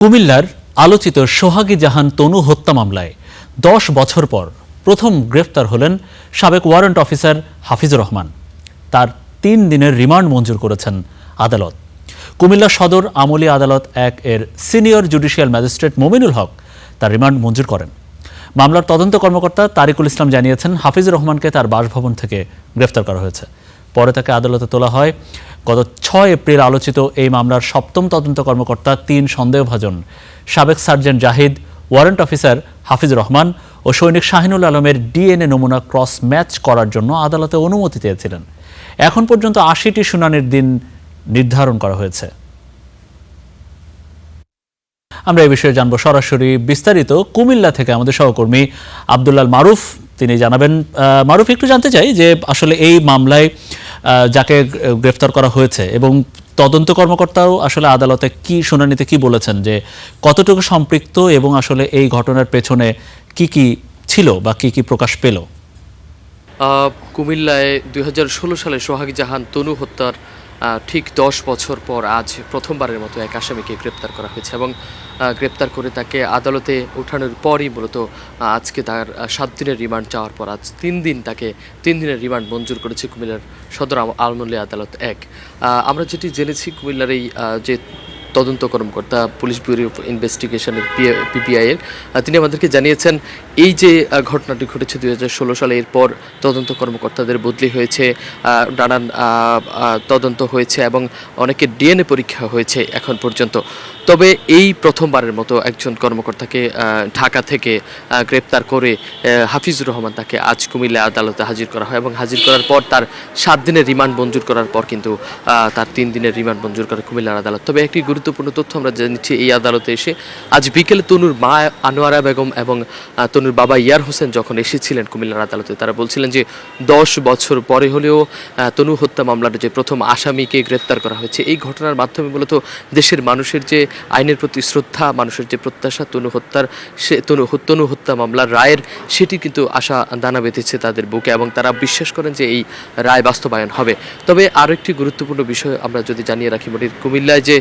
কুমিল্লার আলোচিত সোহাগী জাহান তনু হত্যা মামলায় ১০ বছর পর প্রথম গ্রেফতার হলেন সাবেক ওয়ারেন্ট অফিসার হাফিজুর রহমান। তার ৩ দিনের রিমান্ড মঞ্জুর করেছেন আদালত। কুমিল্লা সদর আমলি আদালত ১ এর সিনিয়র জুডিশিয়াল ম্যাজিস্ট্রেট মোমিনুল হক তার রিমান্ড মঞ্জুর করেন। মামলার তদন্ত কর্মকর্তা তারিকুল ইসলাম জানিয়েছেন, হাফিজুর রহমানকে তার বাসভবন থেকে গ্রেফতার করা হয়েছে। পরে তাকে আদালতে তোলা হয়। গত ৬ এপ্রিল আলোচিত এই মামলার ৭ম তদন্ত কর্মকর্তা ৩ সন্দেহভাজন সাবেক sergeant Zahid, warrant officer Hafizur Rahman ও সৈনিক শাহিনুল আলমের ডিএনএ নমুনা ক্রস ম্যাচ করার জন্য আদালতে অনুমতি চেয়েছিলেন। এখন পর্যন্ত ৮০টি শুনানির দিন নির্ধারণ করা হয়েছে। আমরা এই বিষয়ে জানবো সরাসরি বিস্তারিত কুমিল্লা থেকে আমাদের সহকর্মী আব্দুল্লাহ মারুফ, তিনি জানাবেন। মারুফ, একটু জানতে চাই যে আসলে এই মামলায় যাকে গ্রেফতার করা হয়েছে এবং তদন্ত কর্মকর্তাও আসলে আদালতে কি শুনানিতে কি বলেছেন, যে কতটুকু সম্পৃক্ত এবং আসলে এই ঘটনার পেছনে কি কি ছিল বা কি কি প্রকাশ পেল। কুমিল্লায় ২০১৬ সালে সোহাগী জাহান তনু হত্যার ঠিক ১০ বছর পর আজ প্রথমবারের মতো এক আসামিকে গ্রেপ্তার করা হয়েছে এবং গ্রেপ্তার করে তাকে আদালতে ওঠানোর পরই মূলত আজকে তার ৭ দিনের রিমান্ড চাওয়ার পর আজ ৩ দিনের রিমান্ড মঞ্জুর করেছে কুমিল্লার সদর আমলি আদালত ১। আমরা যেটি জেনেছি, কুমিল্লার এই যে তদন্ত কর্মকর্তা পুলিশ ব্যুরো অফ ইনভেস্টিগেশনের পিপিআইয়ের, তিনি আমাদেরকে জানিয়েছেন এই যে ঘটনাটি ঘটেছে ২০১৬ সালে, এরপর তদন্ত কর্মকর্তাদের বদলি হয়েছে, নানান তদন্ত হয়েছে এবং অনেকের ডিএনএ পরীক্ষা হয়েছে এখন পর্যন্ত। তবে এই প্রথমবারের মতো একজন কর্মকর্তাকে ঢাকা থেকে গ্রেপ্তার করে হাফিজুর রহমান তাকে আজ কুমিল্লা আদালতে হাজির করা হয় এবং হাজির করার পর তার ৭ দিনের রিমান্ড মঞ্জুর করার পর কিন্তু তার ৩ দিনের রিমান্ড মঞ্জুর করে কুমিল্লার আদালত। তবে একটি গুরুত্বপূর্ণ তথ্য আমরা জানিয়েছি, এই আদালতে এসে আজ বিকেলে তনুর মা আনোয়ারা বেগম এবং তনুর বাবা ইয়ার হোসেন যখন এসেছিলেন কুমিল্লার আদালতে, তারা বলছিলেন যে ১০ বছর পরে হলেও তনু হত্যা মামলার যে প্রথম আসামিকে গ্রেপ্তার করা হয়েছে, এই ঘটনার মাধ্যমে মূলত দেশের মানুষের যে আইনের প্রতি শ্রদ্ধা, মানুষের যে প্রত্যাশা তনু হত্যা মামলার রায়ের, সেটি কিন্তু আশা দানা বেঁধেছে তাদের বুকে এবং তারা বিশ্বাস করেন যে এই রায় বাস্তবায়ন হবে। তবে আরও একটি গুরুত্বপূর্ণ বিষয় আমরা যদি জানিয়ে রাখি, কুমিল্লায় যে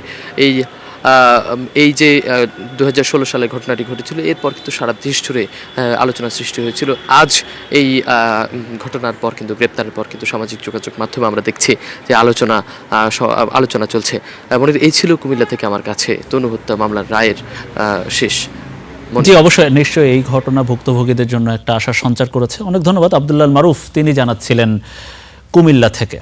এই যে ২০১৬ সালে ঘটনাটি ঘটেছিল, এরপর কিন্তু সারা দেশ জুড়ে আলোচনা সৃষ্টি হয়েছিল। আজ এই ঘটনার পর কিন্তু গ্রেপ্তারের পর কিন্তু সামাজিক যোগাযোগ মাধ্যমে আমরা দেখছি যে আলোচনা চলছে। এই ছিল কুমিল্লা থেকে আমার কাছে তনু হত্যা মামলার রায়ের শেষ। জি, অবশ্যই, নিশ্চয়ই এই ঘটনা ভুক্তভোগীদের জন্য একটা আশার সঞ্চার করেছে। অনেক ধন্যবাদ আব্দুল্লাহ মারুফ, তিনি জানাচ্ছিলেন কুমিল্লা থেকে।